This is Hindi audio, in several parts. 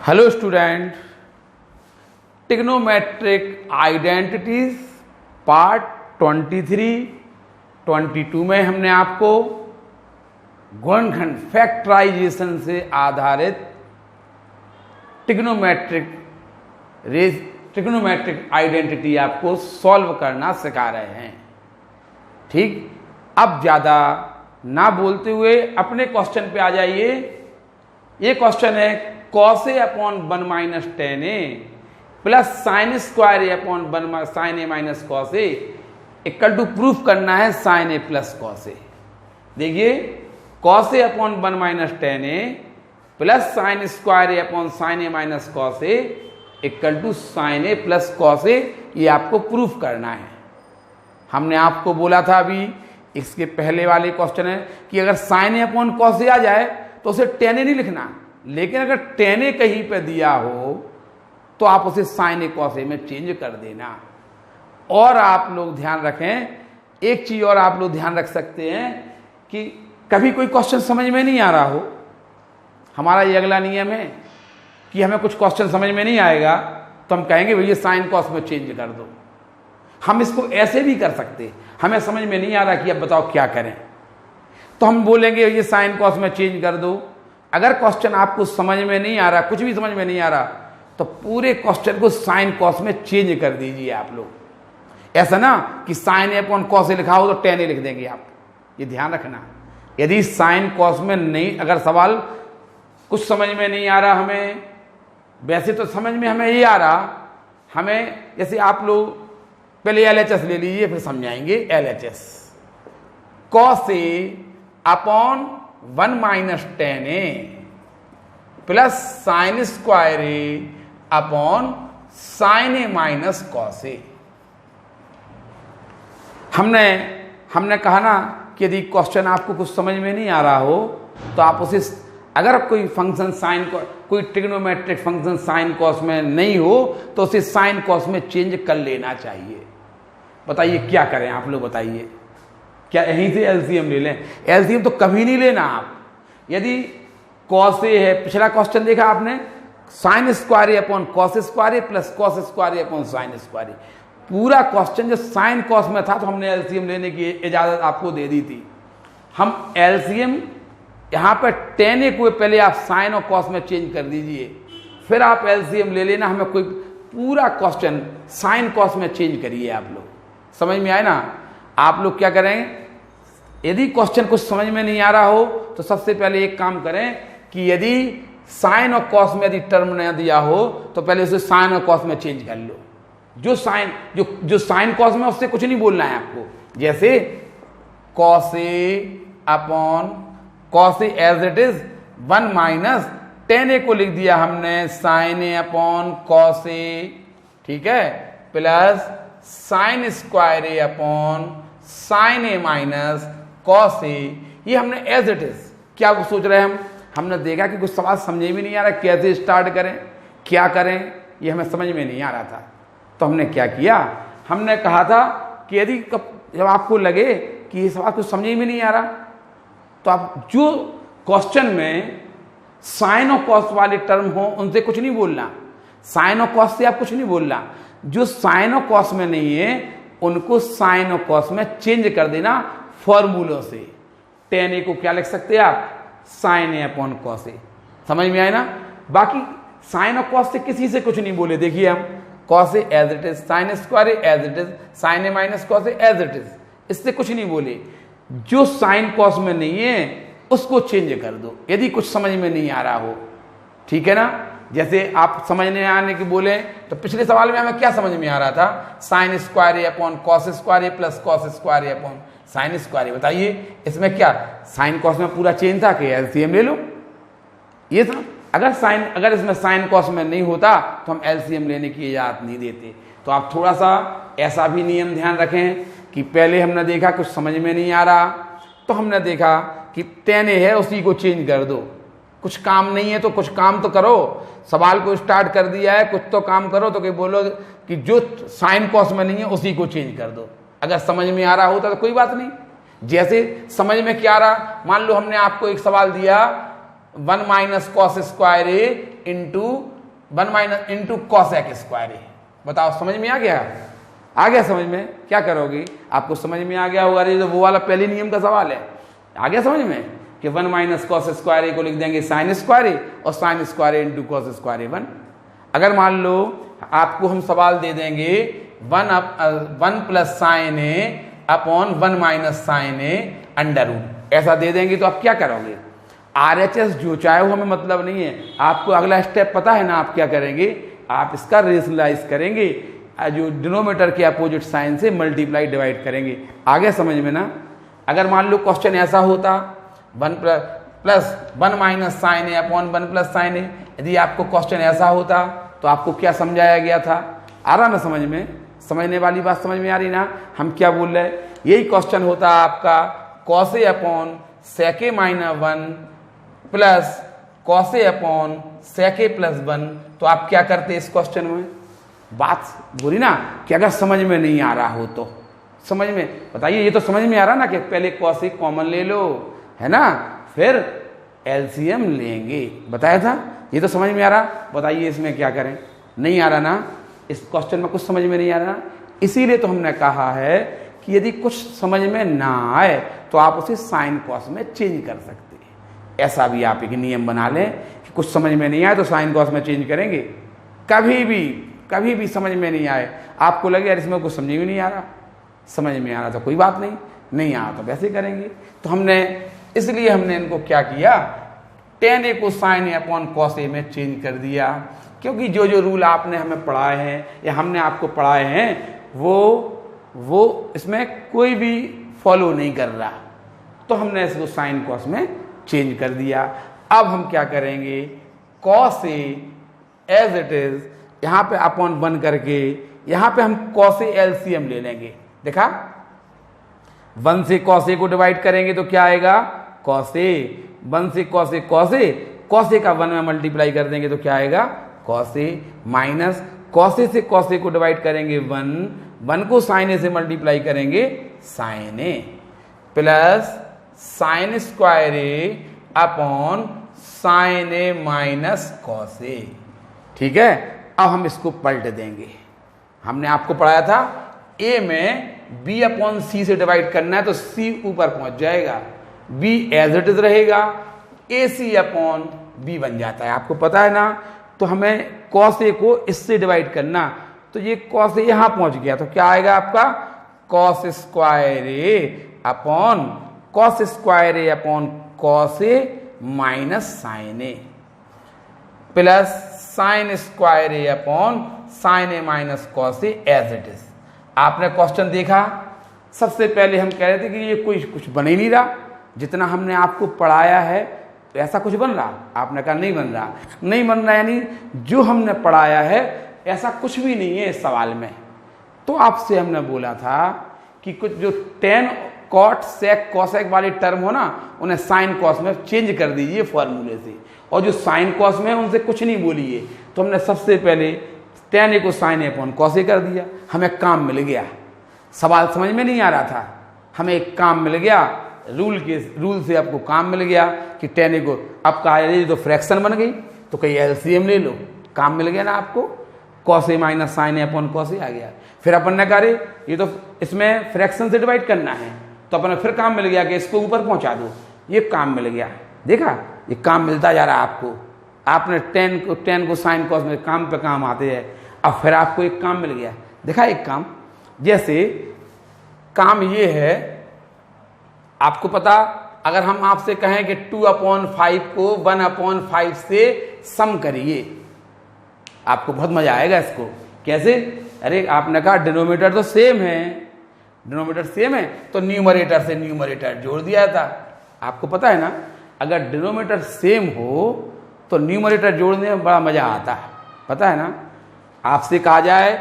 Hello student, trigonometric identities part 23, 22 में हमने आपको गुणनखंड फैक्टराइजेशन से आधारित ट्रिग्नोमेट्रिक आइडेंटिटी आपको सॉल्व करना सिखा रहे हैं। ठीक, अब ज़्यादा ना बोलते हुए अपने क्वेश्चन पे आ जाइए। ये क्वेश्चन है cos a upon 1 minus tan A plus sine square A upon 1 sine A minus cos A equal to proof करना है sine A plus cos A. देखिए cos a upon 1 minus tan A plus sine square A upon sine A minus cos A equal to sine A plus cos A, ये आपको प्रूफ करना है। हमने आपको बोला था अभी इसके पहले वाले क्वेश्चन है कि अगर साइन ए अपॉन कॉस ए आ जाए तो उसे टेन ए नहीं लिखना, लेकिन अगर टेन ए कहीं पे दिया हो तो आप उसे साइन ए कॉस ए में चेंज कर देना। और आप लोग ध्यान रखें, एक चीज और आप लोग ध्यान रख सकते हैं कि कभी कोई क्वेश्चन समझ में नहीं आ रहा हो, हमारा ये अगला नियम है कि हमें कुछ क्वेश्चन समझ में नहीं आएगा तो हम कहेंगे भैया साइन कॉस में चेंज कर दो। हम इसको ऐसे भी कर सकते, हमें समझ में नहीं आ रहा कि अब बताओ क्या करें, तो हम बोलेंगे ये साइन कॉस में चेंज कर दो। अगर क्वेश्चन आपको समझ में नहीं आ रहा, कुछ भी समझ में नहीं आ रहा, तो पूरे क्वेश्चन को साइन कॉस में चेंज कर दीजिए आप लोग। ऐसा ना कि साइन ए अपॉन कॉस ए लिखा हो तो टेन ए लिख देंगे आप, ये ध्यान रखना। यदि साइन कॉस में नहीं, अगर सवाल कुछ समझ में नहीं आ रहा हमें, वैसे तो समझ में हमें ये आ रहा, हमें जैसे आप लोग पहले LHS ले लीजिए फिर समझाएंगे। LHS cos A upon 1 minus tan A plus sine square A upon sine A minus cos ए। हमने कहा ना कि यदि क्वेश्चन आपको कुछ समझ में नहीं आ रहा हो तो आप उसे, अगर कोई फंक्शन साइन, कोई ट्रिग्नोमेट्रिक फंक्शन साइन कॉस में नहीं हो तो उसे साइन कॉस में चेंज कर लेना चाहिए। बताइए क्या करें आप लोग, बताइए क्या यहीं से एलसीएम ले लें? एलसीएम तो कभी नहीं लेना आप। यदि कॉस ए है, पिछला क्वेश्चन देखा आपने, sign square A upon cos square A plus cos square A upon sign square ए। पूरा क्वेश्चन जो साइन कॉस में था तो हमने एलसीएम लेने की इजाजत आपको दे दी थी। हम एलसीएम यहाँ पर टेन ए को पहले आप साइन और कॉस में चेंज कर दीजिए, फिर आप एलसीएम ले लेना। हमें कोई पूरा क्वेश्चन साइन कॉस में चेंज करिए आप लोग। समझ में आए ना? आप लोग क्या करें, यदि क्वेश्चन कुछ समझ में नहीं आ रहा हो तो सबसे पहले एक काम करें कि यदि साइन और कॉस में यदि टर्म न दिया हो तो पहले उसे साइन और कॉस में चेंज कर लो। जो साइन कॉस में उससे कुछ नहीं बोलना है आपको। जैसे cos A upon cos A as it is 1 minus tan A को लिख दिया हमने sine A upon cos A, ठीक है, plus sine square A upon sine A minus cos A. ये हमने एज इट इज, क्या सोच रहे हैं हमने देखा कि कुछ सवाल समझ में नहीं आ रहा, कैसे स्टार्ट करें, क्या करें, ये हमें समझ में नहीं आ रहा था। तो हमने क्या किया, हमने कहा था कि यदि जब आपको लगे कि ये सवाल कुछ समझ में नहीं आ रहा तो आप जो क्वेश्चन में साइन और कॉस वाले टर्म हो उनसे कुछ नहीं बोलना, साइन और कॉस से आप कुछ नहीं बोलना। जो साइन और कॉस में नहीं है उनको साइन और कॉस में चेंज कर देना फॉर्मूलों से। टेन ए को क्या लिख सकते हैं आप, साइन ए अपॉन कॉस ए। समझ में आए ना? बाकी साइन और कॉस से किसी से कुछ नहीं बोले। देखिए हम cos A as it is, sine square A as it is, sine A minus cos A as it is, इससे कुछ नहीं बोले। जो साइन कॉस में नहीं है उसको चेंज कर दो यदि कुछ समझ में नहीं आ रहा हो, ठीक है ना? जैसे आप समझने आने की बोले तो पिछले सवाल में हमें क्या समझ में आ रहा था, sign square A upon cos square A plus cos square A upon sign square ए। बताइए इसमें क्या साइन कॉस में पूरा चेंज था कि एलसीएम ले लो, ये था। अगर इसमें साइन कॉस में नहीं होता तो हम एलसीएम लेने की इजाजत नहीं देते। तो आप थोड़ा सा ऐसा भी नियम ध्यान रखें कि पहले हमने देखा कुछ समझ में नहीं आ रहा तो हमने देखा कि टेन ए है उसी को चेंज कर दो। कुछ काम नहीं है तो कुछ काम तो करो, सवाल को स्टार्ट कर दिया है, कुछ तो काम करो। तो कहीं बोलो कि जो साइन कॉस में नहीं है उसी को चेंज कर दो। अगर समझ में आ रहा होता तो कोई बात नहीं। जैसे समझ में क्या आ रहा, मान लो हमने आपको एक सवाल दिया 1 minus cos square A into 1 minus into cos x square है। बताओ समझ में आ गया? आ गया समझ में? क्या करोगे? आपको समझ में आ गया होगा, ये तो वो वाला पहले नियम का सवाल है। आ गया समझ में कि 1 माइनस कॉस स्क्वायर को लिख देंगे साइन स्क्वायर और sine square into cos square 1। अगर मान लो आपको हम सवाल दे देंगे 1 plus sine A upon 1 minus sine A under root, ऐसा दे देंगे तो आप क्या करोगे? RHS जो चाहे वो हमें मतलब नहीं है, आपको अगला स्टेप पता है ना, आप क्या करेंगे? आप इसका रेशनलाइज करेंगे, जो डिनोमिनेटर के अपोजिट साइन से मल्टीप्लाई डिवाइड करेंगे। आगे समझ में ना? अगर मान लो क्वेश्चन ऐसा होता 1 minus sine A upon 1 plus sine ए, यदि आपको क्वेश्चन ऐसा होता तो आपको क्या समझाया गया था? आ रहा ना समझ में? समझने वाली बात समझ में आ रही ना? हम क्या बोल रहे हैं? यही क्वेश्चन होता आपका cos A upon sec A minus 1 plus cos A upon sec A plus 1, तो आप क्या करते इस क्वेश्चन में? बात बोली ना कि अगर समझ में नहीं आ रहा हो तो समझ में बताइए। ये तो समझ में आ रहा ना कि पहले कॉस ए कॉमन ले लो, है ना, फिर एलसीएम लेंगे, बताया था। ये तो समझ में आ रहा। बताइए इसमें क्या करें? नहीं आ रहा ना? इस क्वेश्चन में कुछ समझ में नहीं आ रहा। इसीलिए तो हमने कहा है कि यदि कुछ समझ में ना आए तो आप उसे साइन कॉस में चेंज कर सकते हैं। ऐसा भी आप एक नियम बना लें कि कुछ समझ में नहीं आए तो साइन कॉस में चेंज करेंगे। कभी भी समझ में नहीं आए, आपको लगे यार इसमें कुछ समझ में नहीं आ रहा, समझ में आ रहा तो कोई बात नहीं आ रहा तो वैसे करेंगे। तो इसलिए हमने इनको क्या किया, tan a को sin a अपॉन कॉस ए में चेंज कर दिया, क्योंकि जो रूल आपने हमें पढ़ाए हैं या हमने आपको पढ़ाए हैं वो इसमें कोई भी फॉलो नहीं कर रहा, तो हमने इसको साइन कॉस में चेंज कर दिया। अब हम क्या करेंगे, cos A as it is यहाँ पे अपॉन 1 करके यहाँ पे हम कॉस ए एलसीएम ले लेंगे। देखा, 1 से कॉस ए को डिवाइड करेंगे तो क्या आएगा, कॉस ए। 1 से कॉस ए का 1 में मल्टीप्लाई कर देंगे तो क्या आएगा, कॉस ए, माइनस कॉस ए से कॉस ए को डिवाइड करेंगे 1 को साइन ए से मल्टीप्लाई करेंगे sign A, plus sine square A upon sine A minus cos A. ठीक है, अब हम इसको पलट देंगे। हमने आपको पढ़ाया था ए में b अपॉन सी से डिवाइड करना है तो c ऊपर पहुंच जाएगा, b एज इट इज रहेगा, ए सी अपॉन b बन जाता है, आपको पता है ना। तो हमें कॉस ए को इससे डिवाइड करना, तो ये कॉस ए यहां पहुंच गया तो क्या आएगा आपका, cos square A upon cos A minus sine A, plus sine square A upon sine A minus cos A as it is. आपने क्वेश्चन देखा, सबसे पहले हम कह रहे थे कि ये कुछ बन ही नहीं रहा, जितना हमने आपको पढ़ाया है तो ऐसा कुछ बन रहा। आपने कहा नहीं बन रहा, यानी जो हमने पढ़ाया है ऐसा कुछ भी नहीं है इस सवाल में। तो आपसे हमने बोला था कि कुछ जो tan कॉट सेक कॉसेक वाले टर्म हो ना, उन्हें साइन कॉस में चेंज कर दीजिए फॉर्मूले से, और जो साइन कॉस में है उनसे कुछ नहीं बोलिए। तो हमने सबसे पहले tan ए को साइन ए अपॉन कॉस ए कर दिया, हमें काम मिल गया। सवाल समझ में नहीं आ रहा था, हमें एक काम मिल गया, रूल से आपको काम मिल गया कि tan ए को अब कहा तो फ्रैक्शन बन गई तो कहीं एलसीएम ले लो, काम मिल गया ना आपको, cos A minus sine A upon cos ए आ गया। फिर अपन ने कहा ये तो इसमें फ्रैक्शन से डिवाइड करना है, तो अपन फिर काम मिल गया कि इसको ऊपर पहुंचा दो, ये काम मिल गया। देखा, ये काम मिलता जा रहा है आपको, आपने tan को साइन कॉस में काम पे काम आते हैं। अब फिर आपको एक काम मिल गया, देखा एक काम, जैसे काम ये है, आपको पता, अगर हम आपसे कहें कि 2/5 को 1/5 से सम करिए, आपको बहुत मजा आएगा इसको। कैसे? अरे आपने कहा डिनोमिनेटर तो सेम है, तो न्यूमरेटर से न्यूमरेटर जोड़ दिया था। आपको पता है ना, अगर डिनोमिनेटर सेम हो तो न्यूमरेटर जोड़ने में बड़ा मजा आता है, पता है ना। आपसे कहा जाए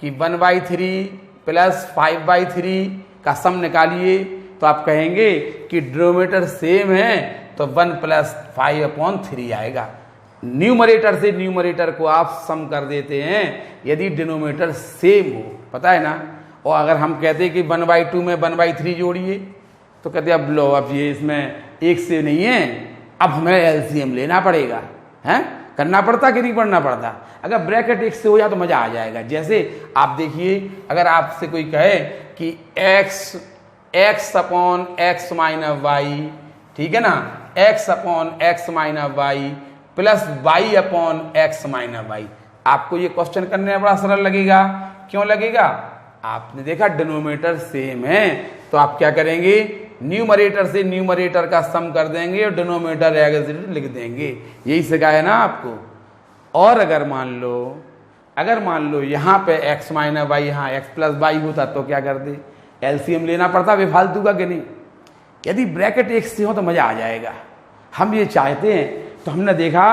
कि 1/3 प्लस 5/3 का सम निकालिए, तो आप कहेंगे कि डिनोमिनेटर सेम है तो 1 प्लस 5/3 आएगा। न्यूमरेटर से न्यूमरेटर को आप सम कर देते हैं यदि डिनोमिनेटर सेम हो, पता है ना। और अगर हम कहते हैं कि 1/2 में 1/3 जोड़िए, तो कहते हैं अब लो, अब ये इसमें एक से नहीं है, अब हमें एलसीएम लेना पड़ेगा, हैं। करना पड़ता कि नहीं पढ़ना पड़ता? अगर ब्रैकेट एक से हो जाए तो मजा आ जाएगा। जैसे आप देखिए, अगर आपसे कोई कहे कि x upon x minus y, ठीक है ना, x upon x minus y plus y upon x minus y, आपको ये क्वेश्चन करने में बड़ा सरल लगेगा। क्यों लगेगा? आपने देखा डिनोमिनेटर सेम है, तो आप क्या करेंगे, न्यूमरेटर से न्यूमरेटर का सम कर देंगे और डिनोमिनेटर एज इट इज लिख देंगे। यही सिखाया ना आपको। और अगर मान लो यहाँ पे x माइनस वाई, यहाँ x प्लस वाई होता तो क्या कर दे, एलसीएम लेना पड़ता बेफालतू का कि नहीं। यदि ब्रैकेट एक से हो तो मजा आ जाएगा। हम ये चाहते हैं, तो हमने देखा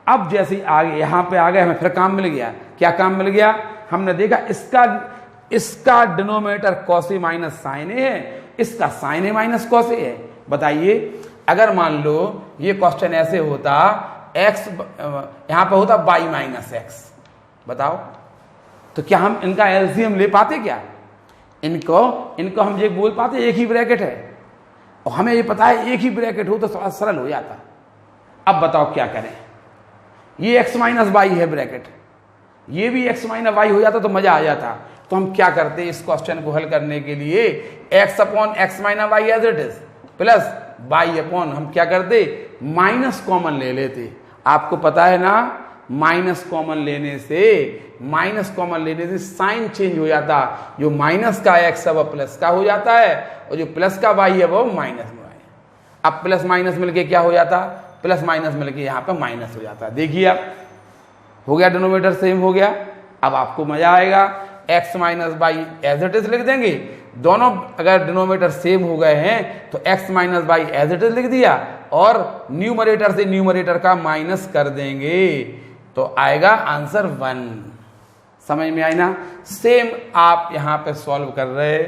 अब जैसे आगे यहाँ पे आ गए, हमें फिर काम मिल गया। क्या काम मिल गया? हमने देखा इसका denominator cos A minus sine A है, इसका साइन ए माइनस कॉस ए है। बताइए, अगर मान लो ये क्वेश्चन ऐसे होता, x यहां पे होता y माइनस एक्स, बताओ तो क्या हम इनका एलसीएम ले पाते? क्या इनको हम ये बोल पाते एक ही ब्रैकेट है? और हमें ये पता है एक ही ब्रैकेट हो तो थोड़ा सरल हो जाता। अब बताओ क्या करें? ये x माइनस वाई है ब्रैकेट, ये भी x माइनस वाई हो जाता तो मजा आ जाता। तो हम क्या करते इस क्वेश्चन को हल करने के लिए, x upon x minus y as it is plus y upon, हम क्या करते, माइनस कॉमन ले लेते। आपको पता है ना, माइनस कॉमन लेने से साइन चेंज हो जाता। जो माइनस का x है वो प्लस का हो जाता है, और जो प्लस का y है वो माइनस में है। अब प्लस माइनस मिलके क्या हो जाता, प्लस माइनस मिलके यहाँ पे माइनस हो जाता। देखिए अब हो गया, डिनोमिनेटर सेम हो गया। अब आपको मजा आएगा, x minus y as it is लिख देंगे। दोनों अगर डिनोमिनेटर सेम हो गए हैं तो x minus y as it is लिख दिया, और न्यूमरेटर से न्यूमरेटर का माइनस कर देंगे, तो आएगा आंसर 1। समझ में आई ना? सेम आप यहाँ पे सॉल्व कर रहे,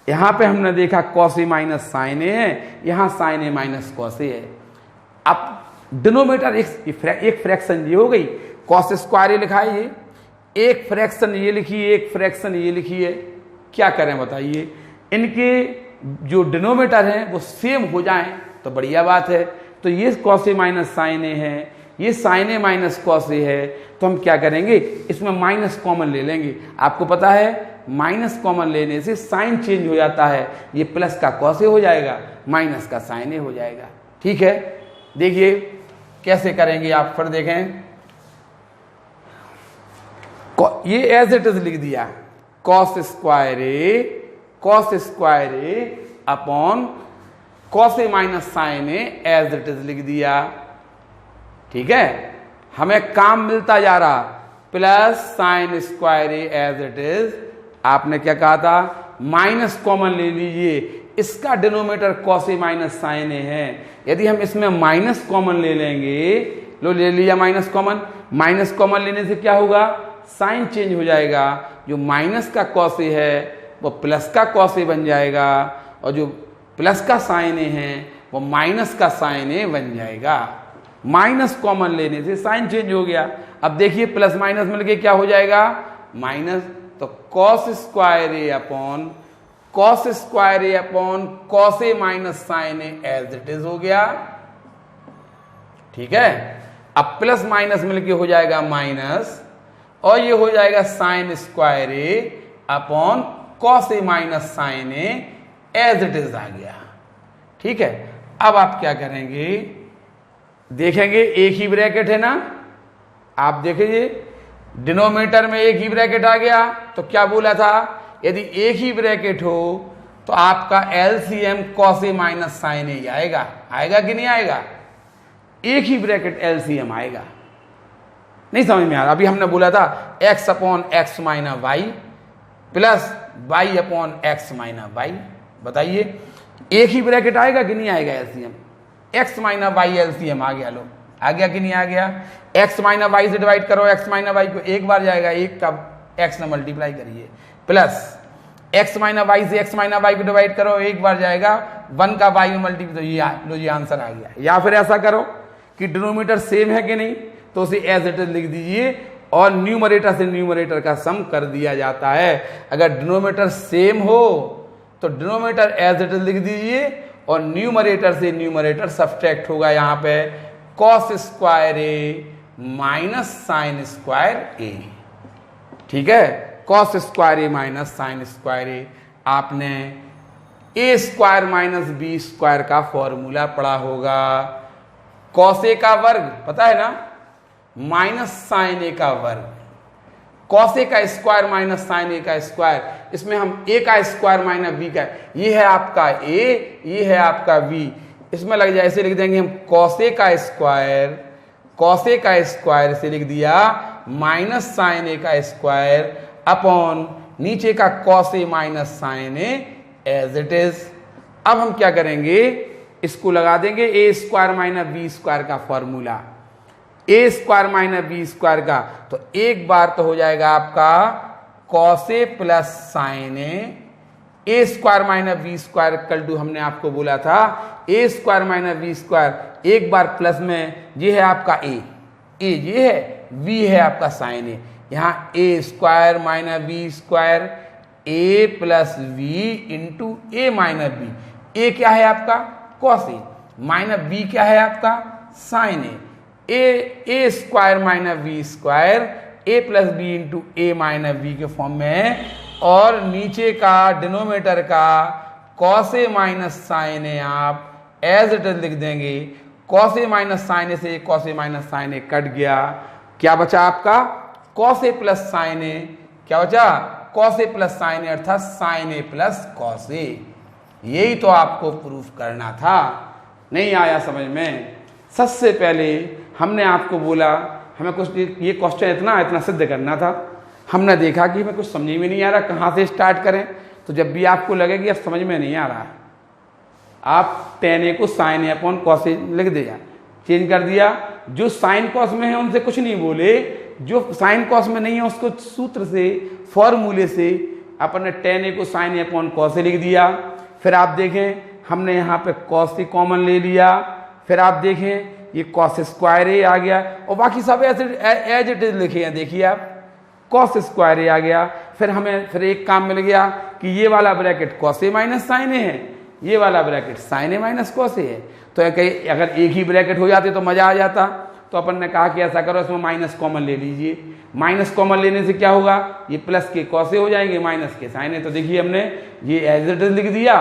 यहाँ पे हमने देखा cos A minus sine A है, यहाँ साइन ए माइनस कॉस ए है। अब डिनोमिनेटर एक फ्रैक्शन ये हो गई, कॉस स्क्वायर ए लिखा है, ये एक फ्रैक्शन ये लिखिए, एक फ्रैक्शन ये लिखिए। क्या करें बताइए? इनके जो डिनोमिनेटर हैं वो सेम हो जाएं तो बढ़िया बात है। तो ये cos A minus sine A है, ये साइन ए माइनस कॉस ए है, तो हम क्या करेंगे, इसमें माइनस कॉमन ले लेंगे। आपको पता है माइनस कॉमन लेने से साइन चेंज हो जाता है, ये प्लस का कॉस ए हो जाएगा, माइनस का साइन ए हो जाएगा। ठीक है, देखिए कैसे करेंगे आप, फिर देखें। ये एज इट इज लिख दिया, cos square A upon cos A minus sine A as it is लिख दिया। ठीक है, हमें काम मिलता जा रहा, plus sine square A as it is. आपने क्या कहा था, माइनस कॉमन ले लीजिए, इसका denominator cos A minus sine A है। यदि हम इसमें माइनस कॉमन ले लेंगे, लो ले लिया माइनस कॉमन लेने से क्या होगा, साइन चेंज हो जाएगा। जो माइनस का कॉस ए है वो प्लस का कॉस ए बन जाएगा, और जो प्लस का साइन ए है वो माइनस का साइन ए बन जाएगा। माइनस कॉमन लेने से साइन चेंज हो गया। अब देखिए प्लस माइनस मिलके क्या हो जाएगा, माइनस। तो cos square A upon cos A minus sine A as it is हो गया। ठीक है, अब प्लस माइनस मिलके हो जाएगा माइनस, और ये हो जाएगा sine square A upon cos A minus sine A as it is आ गया। ठीक है, अब आप क्या करेंगे, देखेंगे एक ही ब्रैकेट है ना, आप देखिए डिनोमिनेटर में एक ही ब्रैकेट आ गया। तो क्या बोला था, यदि एक ही ब्रैकेट हो तो आपका LCM cos A minus sine ए आएगा। आएगा कि नहीं आएगा? एक ही ब्रैकेट एलसीएम आएगा। नहीं समझ में आ रहा? अभी हमने बोला था x upon x minus y plus y upon x minus y. बताइए एक ही ब्रैकेट आएगा कि नहीं आएगा LCM? x minus y LCM आ गया। लो आ गया कि नहीं आ गया? x माइनस वाई से डिवाइड करो, x माइनस वाई को एक बार जाएगा, एक का x ने मल्टीप्लाई करिए, प्लस x माइनस वाई से x माइनस वाई को डिवाइड करो, एक बार जाएगा, 1 का y में मल्टीप्लाई, तो ये आंसर आ गया। या फिर ऐसा करो कि डिनोमिनेटर सेम है कि नहीं, तो उसे एज इट इज लिख दीजिए और न्यूमरेटर से न्यूमरेटर का सम कर दिया जाता है। अगर डिनोमिनेटर सेम हो तो डिनोमिनेटर एज इट इज लिख दीजिए और न्यूमरेटर से न्यूमरेटर सब्ट्रैक्ट होगा। यहाँ पे कॉस स्क्वायर ए माइनस साइन स्क्वायर ए। ठीक है, कॉस स्क्वायर ए माइनस साइन स्क्वायर ए। आपने ए स्क्वायर माइनस बी स्क्वायर का फॉर्मूला पढ़ा होगा। कॉस ए का वर्ग पता है ना, माइनस साइन ए का वर्ग, कॉस ए का स्क्वायर माइनस साइन ए का स्क्वायर, इसमें हम ए का स्क्वायर माइनस बी का, ये है आपका ए, ये है आपका बी, इसमें लग जाए ऐसे लिख देंगे हम कॉस ए का स्क्वायर, कॉस ए का स्क्वायर से लिख दिया माइनस साइन ए का स्क्वायर अपॉन नीचे का cos A minus sine A as it is. अब हम क्या करेंगे, इसको लगा देंगे A square minus B square का formula, A square minus B square का, तो एक बार तो हो जाएगा आपका cos A plus sine A square minus B square equal to, हमने आपको बोला था A square minus B square, एक बार प्लस में, ये है आपका ए ये है, बी है आपका साइन ए, यहाँ A square minus B square A plus V into A minus B. A क्या है आपका कॉस ए, माइनस बी क्या है आपका sine A square minus B square A plus B into A minus B के फॉर्म में है, और नीचे का डिनोमिनेटर का कॉस ए माइनस साइन ए आप एज इट इज लिख देंगे। कॉस ए माइनस साइन ए से cos A minus sine A cut गया, क्या बचा आपका कॉस ए प्लस साइन ए, क्या बचा कॉस ए प्लस साइन ए अर्थात साइन ए प्लस कॉस ए। यही तो आपको प्रूफ करना था, नहीं आया समझ में। सबसे पहले हमने आपको बोला हमें कुछ ये क्वेश्चन इतना सिद्ध करना था, हमने देखा कि हमें कुछ समझ में नहीं आ रहा, कहाँ से स्टार्ट करें। तो जब भी आपको लगे कि अब समझ में नहीं आ रहा, आप टेन ए को sign A upon cos A लिख दिया, चेंज कर दिया। जो साइन कॉस में है उनसे कुछ नहीं बोले, जो साइन कॉस में नहीं है उसको सूत्र से फॉर्मूले से अपन ने टेन ए को sign A upon cos A लिख दिया। फिर आप देखें हमने यहाँ पे कॉस ए कॉमन ले लिया, फिर आप देखें ये कॉस स्क्वायर ए आ गया, और बाकी सब ऐसे एज इट इज लिखे हैं, देखिए आप कॉस स्क्वायर ए आ गया। फिर हमें फिर एक काम मिल गया कि ये वाला bracket cos A minus sine A है, ये वाला bracket sign A minus cos ए है। तो अगर एक ही ब्रैकेट हो जाते तो मजा आ जाता। तो अपन ने कहा कि ऐसा करो, इसमें माइनस कॉमन ले लीजिए। माइनस कॉमन लेने से क्या होगा, ये प्लस के कॉस ए हो जाएंगे, माइनस के साइन ए। तो देखिए हमने ये एज इट इज लिख दिया,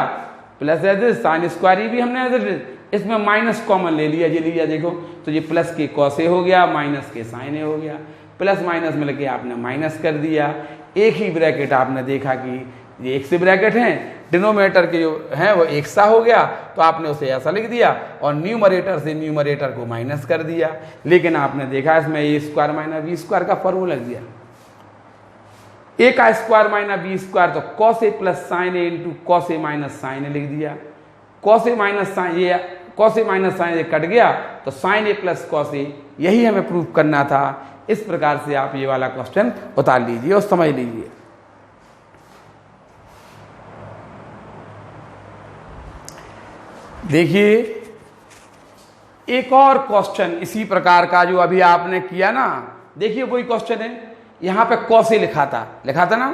plus as is sine square भी हमने एज इट इज, इसमें माइनस कॉमन ले लिया, ये लिया देखो, तो ये प्लस के कॉस ए हो गया, माइनस के साइन ए हो गया, प्लस माइनस मिल के आपने माइनस कर दिया। एक ही ब्रैकेट आपने देखा कि ये एक से ब्रैकेट हैं, डिनोमिनेटर के जो हैं वो एक सा हो गया, तो आपने उसे ऐसा लिख दिया, और न्यूमरेटर से न्यूमरेटर को माइनस कर दिया। लेकिन आपने देखा इसमें ए स्क्वायर माइनस बी स्क्वायर का फॉर्मूला लग दिया, ए का स्क्वायर माइनस बी स्क्वायर, तो cos A plus sine A into cos A minus sine ए लिख दिया। कॉस ए माइनस साइन, ये cos A minus sine A cut गया, तो साइन ए प्लस कॉस ए, यही हमें प्रूव करना था। इस प्रकार से आप ये वाला क्वेश्चन उतार लीजिए और समझ लीजिए। देखिए एक और क्वेश्चन इसी प्रकार का जो अभी आपने किया ना, देखिए कोई क्वेश्चन है, यहां पे कॉस ए लिखा था ना,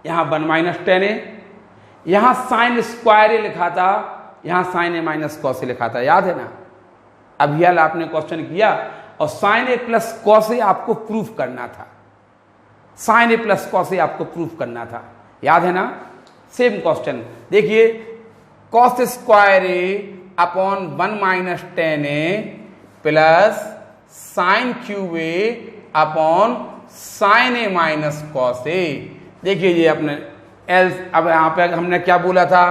यहां 1 माइनस टेन ए, यहां साइन स्क्वायर ए लिखा था, यहां साइन ए माइनस कॉस ए लिखा था, याद है ना। अभी हाल आपने क्वेश्चन किया और साइन ए प्लस कॉस ए आपको प्रूफ करना था, साइन ए प्लस कॉस ए आपको प्रूफ करना था, याद है ना। सेम क्वेश्चन देखिए, cos square A upon 1 minus tan A plus sine cube A upon sine A minus cos A. देखिए ये अपने एल्स, अब यहाँ पे हमने क्या बोला था,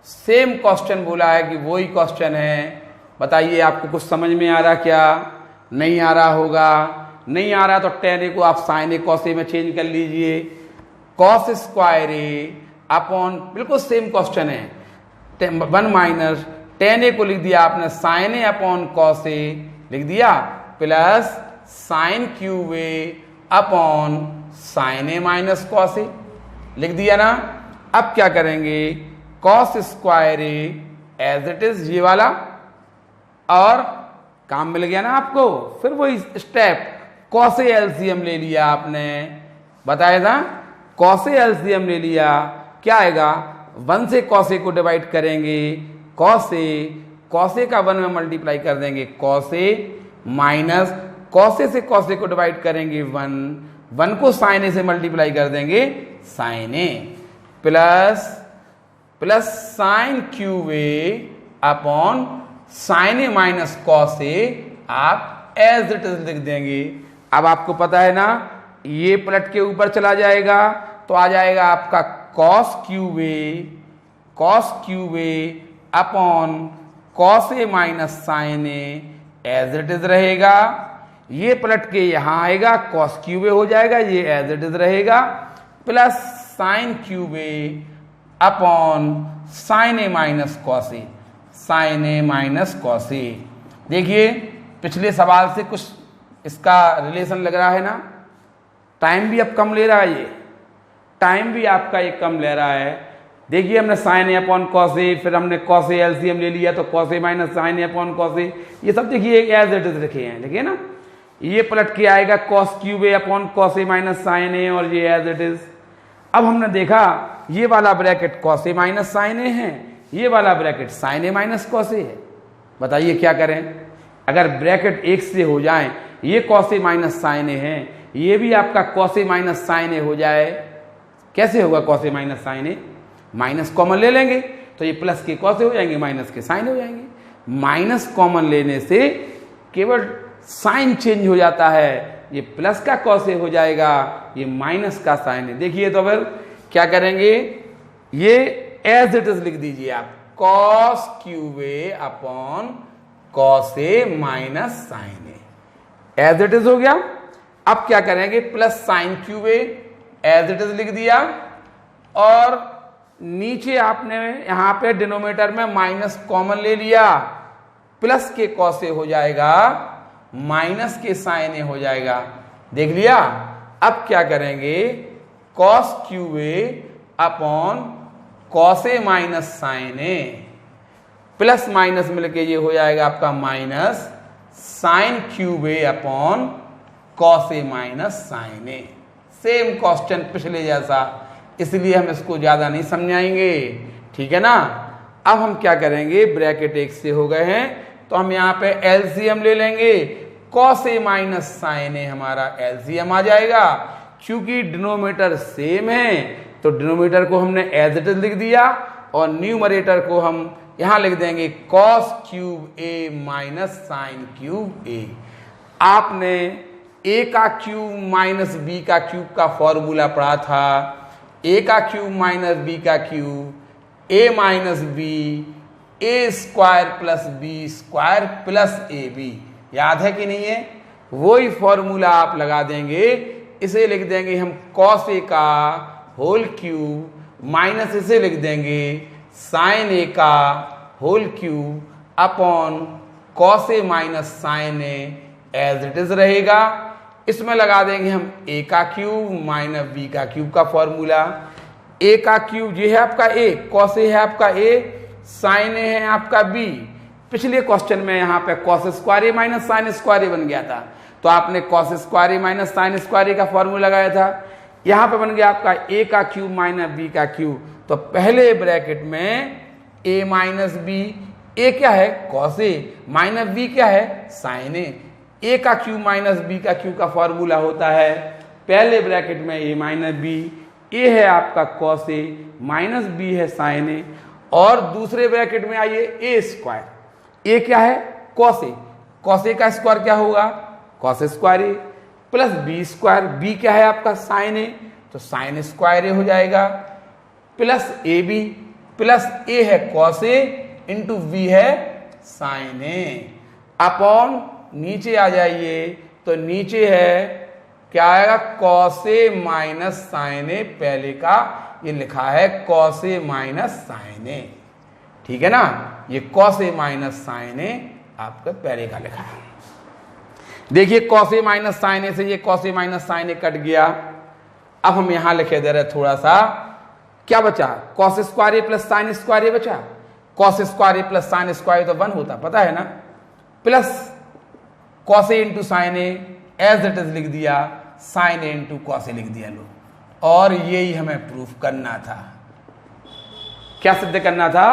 सेम क्वेश्चन बोला है कि वही क्वेश्चन है। बताइए आपको कुछ समझ में आ रहा क्या, नहीं आ रहा होगा। नहीं आ रहा तो टेन ए को आप साइन ए कॉस ए में चेंज कर लीजिए, कॉस स्क्वायर ए अपॉन, बिल्कुल सेम क्वेश्चन है, 1 माइनस टेन ए को लिख दिया आपने sine A upon cos A लिख दिया, plus sine cube A upon sine A minus cos A लिख दिया ना। अब क्या करेंगे, cos square A as it is ये वाला, और काम मिल गया ना आपको। फिर वही स्टेप, कॉस ए एलसीएम ले लिया आपने, बताया था, कॉस ए एलसीएम ले लिया, क्या आएगा, 1 से कॉस ए को डिवाइड करेंगे, कॉस ए का 1 में मल्टीप्लाई कर देंगे कॉस ए, माइनस कॉस ए से कॉस ए को डिवाइड करेंगे 1 को साइन ए से मल्टीप्लाई कर देंगे sine A plus sine cube A upon sine A minus cos ए आप एज इट इज लिख देंगे। अब आपको पता है ना, ये पलट के ऊपर चला जाएगा तो आ जाएगा आपका cos cube A upon cos A minus sine A as it is रहेगा। ये पलट के यहां आएगा, कॉस क्यूब ए हो जाएगा, ये एज इट इज रहेगा, plus sine cube A upon sine A minus cos A, sign A minus cos A. देखिए पिछले सवाल से कुछ इसका रिलेशन लग रहा है ना। टाइम भी अब कम ले रहा है, ये टाइम भी आपका ये कम ले रहा है। देखिए हमने साइन ए अपॉन कॉस ए, फिर हमने कॉस ए एलसीएम ले लिया तो cos A minus sine A upon cos A, ये सब देखिए एज इट इज लिखे हैं, देखिए ना। ये पलट के आएगा cos cube A upon cos A minus sine A और ये एज इट इज। अब हमने देखा ये वाला bracket cos A minus sine A है, ये वाला bracket sign A minus cos ए है। बताइए क्या करें? अगर ब्रैकेट एक से हो जाए, ये cos A minus sine A है, ये भी आपका कॉस ए माइनस साइन ए हो जाए, कैसे होगा cos A minus sine A? Minus common ले लेंगे तो ये प्लस के कॉस ए हो जाएंगे, माइनस के साइन हो जाएंगे। माइनस कॉमन लेने से केवल साइन चेंज हो जाता है, ये प्लस का कॉस ए हो जाएगा, ये माइनस का साइन है। देखिए तो फिर क्या करेंगे, ये एज इट इज लिख दीजिए आप, cos cube A upon cos A minus sine A, as it is हो गया। अब क्या करेंगे, plus sine cube A as it is लिख दिया, और नीचे आपने यहां पे डिनोमिनेटर में माइनस कॉमन ले लिया, प्लस के कॉस ए हो जाएगा, माइनस के साइन ए हो जाएगा। देख लिया। अब क्या करेंगे, cos cube A upon cos A minus sine A, plus minus मिलके ये हो जाएगा आपका minus sine cube A upon cos A minus sine A. Same question पिछले जैसा, इसलिए हम इसको ज्यादा नहीं समझाएंगे, ठीक है ना। अब हम क्या करेंगे, ब्रैकेट एक से हो गए हैं तो हम यहाँ पे एलसीएम ले लेंगे, कॉस ए माइनस साइन ए हमारा एलसीएम आ जाएगा। क्योंकि डिनोमिनेटर सेम है तो डिनोमिनेटर को हमने एज इट इज लिख दिया, और न्यूमरेटर को हम यहां लिख देंगे cos cube A minus sine cube A. आपने ए का क्यूब माइनस बी का क्यूब का फॉर्मूला पढ़ा था, ए का क्यूब माइनस बी का cube, A minus B, A square plus B square plus A B, याद है कि नहीं है? वही फॉर्मूला आप लगा देंगे, इसे लिख देंगे हम कॉस ए का होल क्यूब माइनस इसे लिख देंगे साइन ए का whole cube upon cos A minus sine A, as it is रहेगा। इसमें लगा देंगे हम ए का क्यूब माइनस बी का क्यूब का फॉर्मूला। ए का क्यूब ये है आपका ए, कॉस ए है आपका ए, साइन ए है आपका बी। पिछले क्वेश्चन में यहाँ पे कॉस स्क्वायर ए माइनस साइन स्क्वायर ए बन गया था, तो आपने कॉस स्क्वायर ए माइनस साइन स्क्वायर ए का फॉर्मूला लगाया था। यहाँ पे बन गया आपका ए का क्यूब माइनस बी का क्यूब, तो पहले ब्रैकेट में ए माइनस बी, ए क्या है कॉस ए, माइनस बी क्या है साइन ए का क्यूब माइनस बी का क्यूब का फॉर्मूला होता है पहले ब्रैकेट में ए माइनस बी, ए है आपका कॉस ए माइनस बी है साइन ए, और दूसरे ब्रैकेट में आइए ए स्क्वायर, ए क्या है कॉस ए, कॉस ए का स्क्वायर क्या होगा cos square A, plus B square, B क्या है आपका साइन ए, तो साइन स्क्वायर ए हो जाएगा, प्लस ए बी, प्लस ए है कॉस ए इंटू बी है साइन ए, अपॉन नीचे आ जाइए तो नीचे है क्या आएगा कॉस ए माइनस साइन ए, पहले का ये लिखा है कॉस ए माइनस साइन ए, ठीक है ना। ये कॉस ए माइनस साइन ए आपका पहले का लिखा है। देखिए कॉस ए माइनस साइन ए से ये cos A minus sine A cut गया। अब हम यहां लिखे दे रहे थोड़ा सा, क्या बचा cos square A plus sine square A बचा, cos square A plus sine square तो 1 होता पता है ना, plus cos A into sine A as it is लिख दिया, sine A into cos A लिख दिया लो, और यही हमें प्रूफ करना था। क्या सिद्ध करना था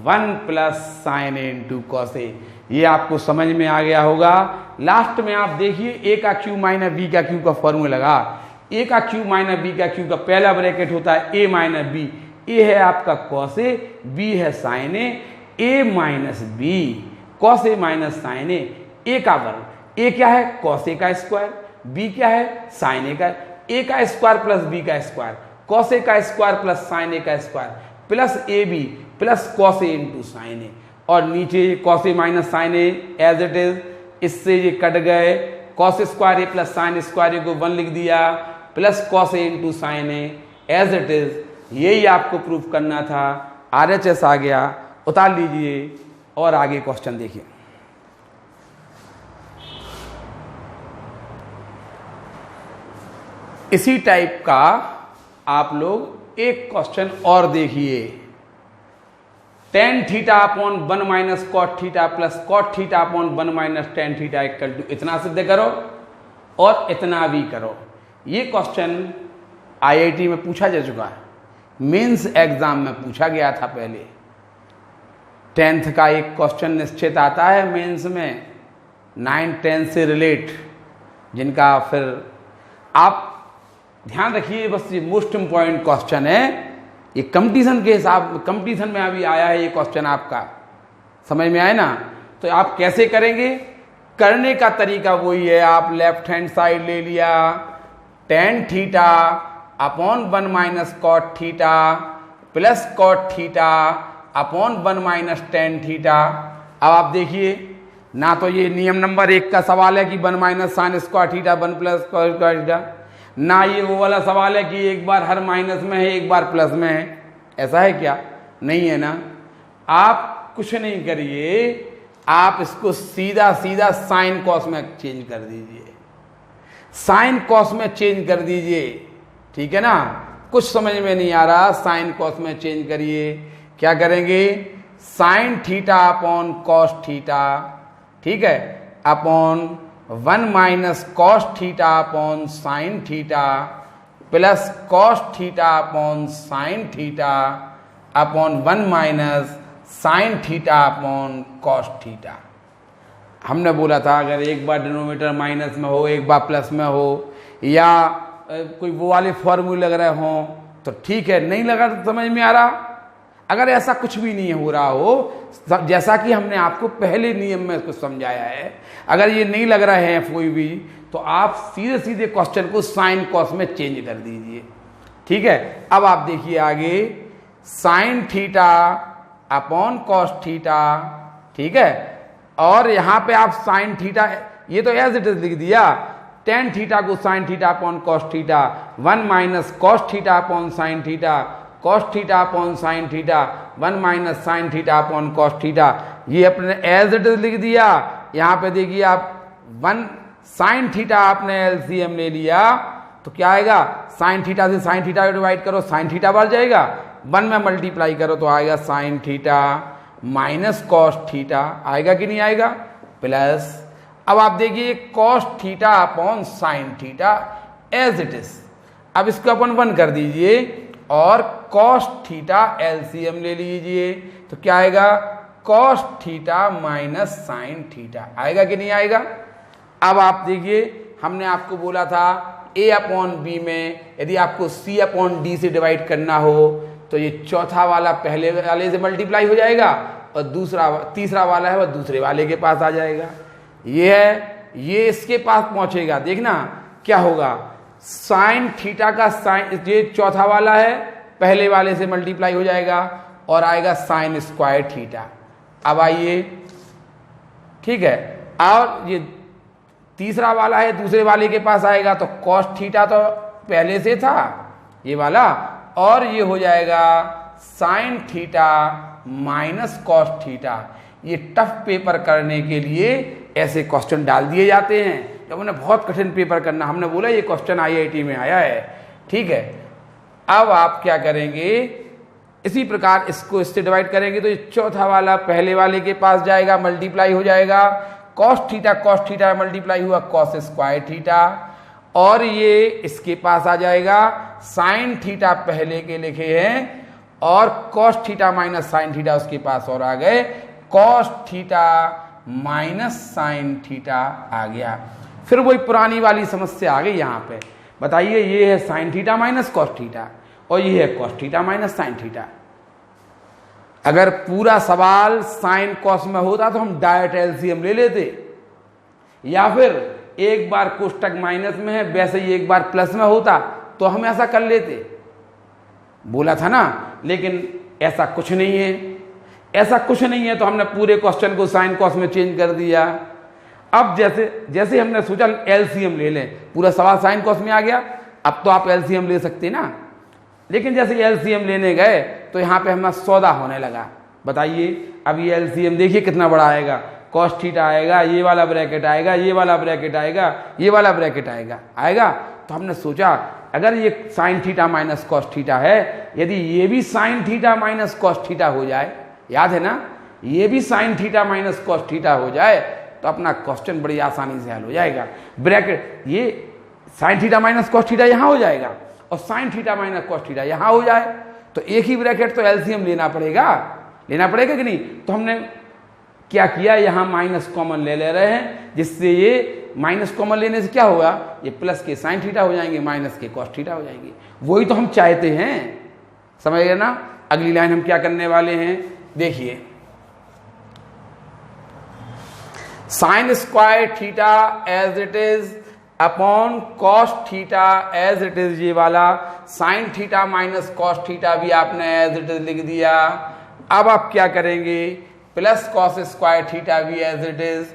1 plus sine A into cos A, ये आपको समझ में आ गया होगा। लास्ट में आप देखिए ए का क्यू माइनस बी का क्यू का फॉर्मूला लगा। ए का क्यू माइनस बी का क्यू का पहला ब्रैकेट होता है ए माइनस बी। ए है आपका कॉस ए, बी है sine A minus B, cos A minus sine A का वर्ग। ए क्या है? कॉस ए का स्क्वायर, बी क्या है? साइन ए का। ए का स्क्वायर प्लस बी का स्क्वायर, कॉस ए का स्क्वायर प्लस साइन ए का square, plus A B plus cos A into sine A, और नीचे cos A minus sine A as it is, इससे ये कट गए, cos square A plus sine square A को 1 लिख दिया, plus cos A into sine A as it is. यही आपको प्रूफ करना था। RHS आ गया, उतार लीजिए और आगे क्वेश्चन देखिए। इसी टाइप का आप लोग एक क्वेश्चन और देखिए। tan theta upon 1 minus cot theta plus cot theta upon 1 minus tan theta equal to इतना सिद्ध करो और इतना भी करो। ये क्वेश्चन IIT में पूछा जा चुका है, मेंस एग्जाम में पूछा गया था पहले। 10th का एक क्वेश्चन निश्चित आता है मेंस में 9 10 से रिलेट, जिनका फिर आप ध्यान रखिए। बस ये मोस्ट इम्पॉर्टेंट क्वेश्चन है, ये कंपटीशन के हिसाब, कंपटीशन में अभी आया है ये क्वेश्चन, आपका समझ में आए ना। तो आप कैसे करेंगे? करने का तरीका वही है, आप लेफ्ट हैंड साइड ले लिया, tan theta upon 1 minus cot theta plus cot theta upon 1 minus tan theta. अब आप देखिए, ना तो ये नियम नंबर 1 का सवाल है कि 1 minus sign square theta 1 plus cos square theta, ना ये वो वाला सवाल है कि एक बार हर माइनस में है एक बार प्लस में है। ऐसा है क्या? नहीं है ना। आप कुछ नहीं करिए, आप इसको सीधा सीधा साइन कॉस में चेंज कर दीजिए, साइन कॉस में चेंज कर दीजिए, ठीक है ना। कुछ समझ में नहीं आ रहा, साइन कॉस में चेंज करिए। क्या करेंगे? Sine theta upon cos theta, ठीक है, upon 1 minus cos theta upon sine theta plus cos theta upon sine theta upon 1 minus sine theta upon cos theta. हमने बोला था अगर एक बार डिनोमिनेटर माइनस में हो एक बार प्लस में हो, या कोई वो वाले फॉर्मूले लग रहे हों तो ठीक है, नहीं लगा तो समझ में आ रहा। अगर ऐसा कुछ भी नहीं हो रहा हो, जैसा कि हमने आपको पहले नियम में कुछ समझाया है, अगर ये नहीं लग रहे हैं कोई भी, तो आप सीधे सीधे क्वेश्चन को साइन कॉस में चेंज कर दीजिए, ठीक है। अब आप देखिए आगे, sine theta upon cos theta, ठीक है, और यहां पे आप साइन थीटा, ये तो एज इट इज लिख दिया, tan थीटा को sine theta upon cos theta, 1 minus cos theta upon sine theta, cos theta upon sine theta, 1 minus sine theta upon cos theta, ये अपने एज इट इज लिख दिया। यहां पे देखिए आप 1 साइन थीटा आपने LCM ले लिया तो क्या आएगा? साइन थीटा से साइन थीटा डिवाइड करो, साइन थीटा बढ़ जाएगा, 1 में मल्टीप्लाई करो तो आएगा sine theta minus cos theta, आएगा कि नहीं आएगा? प्लस, अब आप देखिए cos theta upon sine theta as it is, अब इसको अपन 1 कर दीजिए और कॉस थीटा LCM ले लीजिए तो क्या आएगा? Cos theta minus sine theta, आएगा कि नहीं आएगा? अब आप देखिए, हमने आपको बोला था A अपॉन बी में यदि आपको C अपॉन डी से डिवाइड करना हो तो ये चौथा वाला पहले वाले से मल्टीप्लाई हो जाएगा और तीसरा वाला है वह दूसरे वाले के पास आ जाएगा। ये है, ये इसके पास पहुंचेगा, देखना क्या होगा, साइन थीटा का साइन, ये चौथा वाला है पहले वाले से मल्टीप्लाई हो जाएगा और आएगा साइन स्क्वायर थीटा। अब आइए, ठीक है, और ये तीसरा वाला है दूसरे वाले के पास आएगा तो कॉस थीटा तो पहले से था ये वाला, और ये हो जाएगा sign theta minus cos theta. ये टफ पेपर करने के लिए ऐसे क्वेश्चन डाल दिए जाते हैं, जब उन्हें बहुत कठिन पेपर करना, हमने बोला ये क्वेश्चन IIT में आया है, ठीक है। अब आप क्या करेंगे, इसी प्रकार इसको इससे डिवाइड करेंगे तो ये चौथा वाला पहले वाले के पास जाएगा, मल्टीप्लाई हो जाएगा, कॉस थीटा मल्टीप्लाई हुआ कॉस स्क्वायर थीटा, और ये इसके पास आ जाएगा, साइन थीटा पहले के लिखे हैं और cos theta minus sine theta उसके पास और आ गए, cos theta minus sine theta आ गया। फिर वही पुरानी वाली समस्या आ गई यहाँ पे। बताइए, ये है sine theta minus cos theta और ये है cos theta minus sine theta. अगर पूरा सवाल साइन कॉस में होता तो हम डायरेक्ट एलसीएम ले लेते, या फिर एक बार कोष्टक माइनस में है वैसे ही एक बार प्लस में होता तो हम ऐसा कर लेते, बोला था ना। लेकिन ऐसा कुछ नहीं है, ऐसा कुछ नहीं है, तो हमने पूरे क्वेश्चन को साइन कॉस में चेंज कर दिया। अब जैसे हमने सोचा एलसीएम ले लें, पूरा सवाल साइन कॉस में आ गया, अब तो आप एलसीएम ले सकते ना। लेकिन जैसे एलसीएम लेने गए तो यहाँ पे हमारा सौदा होने लगा। बताइए, अब ये एलसीएम देखिए कितना बड़ा आएगा, कॉस थीटा आएगा, ये वाला ब्रैकेट आएगा, ये वाला ब्रैकेट आएगा, ये वाला ब्रैकेट आएगा। तो हमने सोचा अगर ये sine theta minus cos theta है, यदि ये भी sign theta minus cos theta हो जाए, याद है ना, ये भी sign theta minus cos theta हो जाए तो अपना क्वेश्चन बड़ी आसानी से हल हो जाएगा। ब्रैकेट ये sine theta minus cos theta यहाँ हो जाएगा और sign theta minus cos theta यहाँ हो जाए तो एक ही ब्रैकेट तो एलसीएम लेना पड़ेगा कि नहीं। तो हमने क्या किया, यहाँ माइनस कॉमन ले रहे हैं, जिससे ये माइनस कॉमन लेने से क्या होगा, ये प्लस के साइन थीटा हो जाएंगे, माइनस के कॉस थीटा हो जाएंगे। वही तो हम चाहते हैं, समझ गए ना। अगली लाइन हम क्या करने वाले हैं, देखिए, sine square theta as it is upon cos theta as it is, ये वाला sine theta minus cos theta भी आपने एज इट इज लिख दिया। अब आप क्या करेंगे, प्लस कॉस स्क्वायर थीटा भी एज इट इज,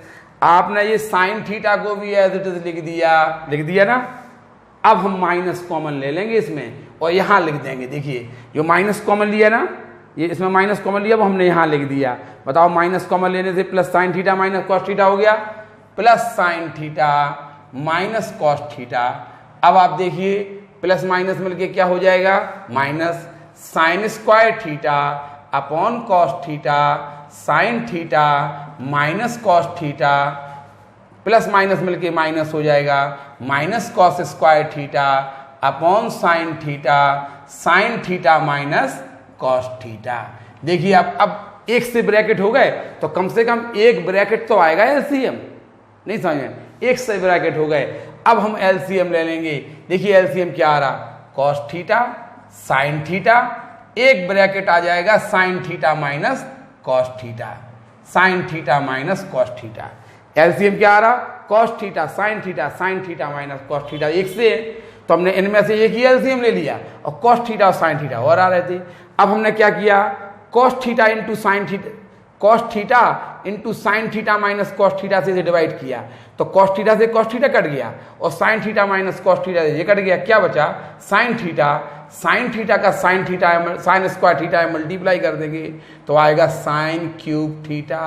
आपने ये साइन थीटा को भी एज इट इज लिख दिया ना। अब हम माइनस कॉमन ले लेंगे इसमें और यहां लिख देंगे। देखिए, जो माइनस कॉमन लिया ना, ये इसमें माइनस कॉमन लिया वो हमने यहां लिख दिया। बताओ, माइनस कॉमन लेने से plus sine theta minus cos theta हो गया, plus sine theta minus cos theta. अब आप देखिए, प्लस माइनस मिलके क्या हो जाएगा, minus sign square theta upon cos theta sine theta minus cos theta, plus minus मिलके माइनस हो जाएगा, minus cos square theta upon sine theta minus cos theta. देखिए, अब एक से ब्रैकेट हो गए तो कम से कम एक ब्रैकेट तो आएगा एलसीएम, नहीं समझे, एक से ब्रैकेट हो गए। अब हम एलसीएम ले लेंगे। देखिए एलसीएम क्या आ रहा, कॉस थीटा साइन थीटा, एक ब्रैकेट आ जाएगा sign theta minus cos theta, sine theta minus cos theta. LCM क्या आ रहा, cos theta sine theta minus cos theta, एक से, तो हमने इनमें से एक ही एलसीएम ले लिया और कॉस थीटा और साइन थीटा और आ रहे थे। अब हमने क्या किया, cos theta into sine theta, cos theta into sine theta minus cos theta से डिवाइड किया, तो कॉस थीटा से कॉस थीटा कट गया और sign theta minus cos theta से ये कट गया, क्या बचा साइन थीटा का साइन स्क्वायर थीटा मल्टीप्लाई कर देंगे तो आएगा साइन क्यूब थीटा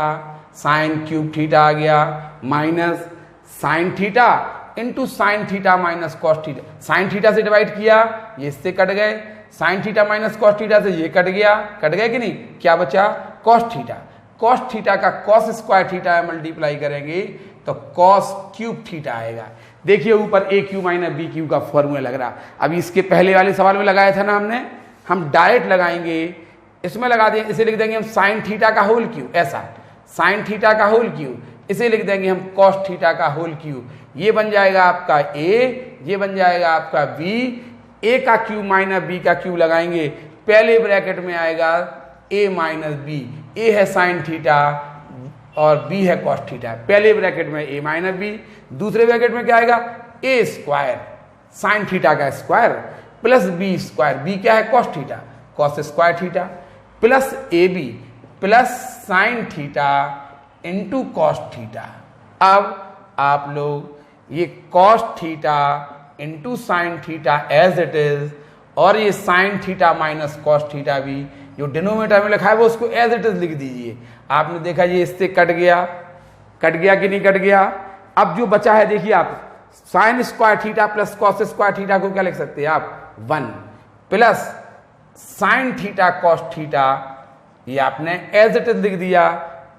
आ गया, minus sine theta into sine theta minus cos theta, sine theta से डिवाइड किया ये इससे कट गए, sign theta minus cos theta से ये कट गया कि नहीं, क्या बचा कॉस थीटा का कॉस स्क्वायर थीटा मल्टीप्लाई करेंगे तो कॉस क्यूब थीटा आएगा। देखिए ऊपर ए क्यू माइनस बी क्यू का फॉर्मूला लग रहा, अभी इसके पहले वाले सवाल में लगाया था ना हमने, हम डायरेक्ट लगाएंगे, इसमें लगा देंगे, इसे लिख देंगे हम साइन थीटा का होल क्यू, ऐसा साइन थीटा का होल क्यू, इसे लिख देंगे हम कॉस थीटा का होल क्यू, ये बन जाएगा आपका ए, ये बन जाएगा आपका बी, ए का क्यू माइनस बी का क्यू लगाएंगे, पहले ब्रैकेट में आएगा ए माइनस बी, ए है साइन थीटा और बी है कॉस थीटा, पहले ब्रैकेट में ए माइनस बी, दूसरे ब्रैकेट में क्या आएगा ए स्क्वायर साइन थीटा का square plus B square, B क्या है cos theta cos square theta, plus A B plus sine theta into cos theta. अब आप लोग ये cos theta into sine theta as it is और ये sine theta minus cos theta भी जो डिनोमिनेटर में लिखा है वो उसको एज इट इज लिख दीजिए। आपने देखा ये इससे कट गया कि नहीं कट गया। अब जो बचा है देखिए आप sign square theta plus cos square theta को क्या लिख सकते हैं आप 1 plus sine theta cos theta, ये आपने एज इट इज लिख दिया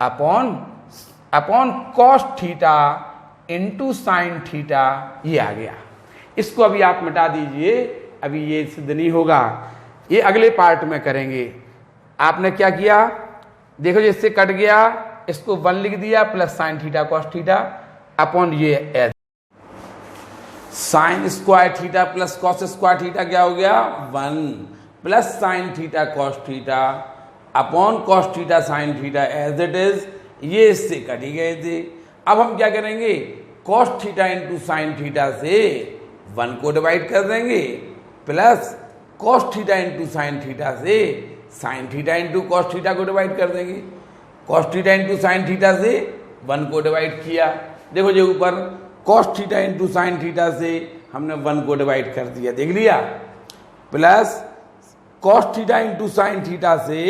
upon cos theta into sine theta, ये आ गया। इसको अभी आप मिटा दीजिए, अभी ये सिद्ध नहीं होगा, ये अगले पार्ट में करेंगे। आपने क्या किया देखो, इससे कट गया इसको 1 लिख दिया plus sine theta cos theta upon ये H. Sine square theta plus cos square theta क्या हो गया 1 plus sine theta cos theta upon cos theta sine theta as it is. ये इससे कट ही गए थे। अब हम क्या करेंगे cos theta into sine theta से 1 को डिवाइड कर देंगे plus cos theta into sine theta से sine theta into cos theta को डिवाइड कर देंगे। Cos theta into sine theta से 1 को डिवाइड किया। देखो जो ऊपर cos theta into sine theta से हमने 1 को डिवाइड कर दिया, देख लिया, plus cos theta into sine theta से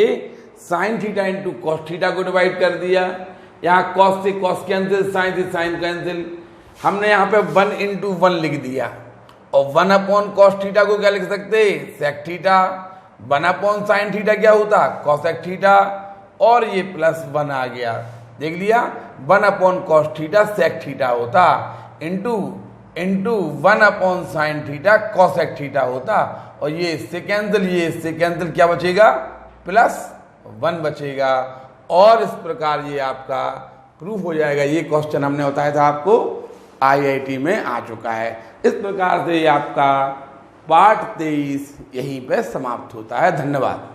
sine theta into cos theta को डिवाइड कर दिया। यहाँ कॉस से कॉस कैंसिल, साइन से साइन कैंसिल। हमने यहाँ पे 1 इंटू 1 लिख दिया और 1 अपॉन कॉस थीटा को क्या लिख सकते sec theta. 1 upon sine theta क्या होता कॉसेक थीटा और ये प्लस 1 आ गया, देख लिया। 1 upon cos theta sec theta होता into 1 upon sine theta cosec theta होता और ये इससे कैंसिल क्या बचेगा प्लस 1 बचेगा। और इस प्रकार ये आपका प्रूफ हो जाएगा। ये क्वेश्चन हमने बताया था आपको IIT में आ चुका है। इस प्रकार से आपका पार्ट 23 यहीं पे समाप्त होता है। धन्यवाद।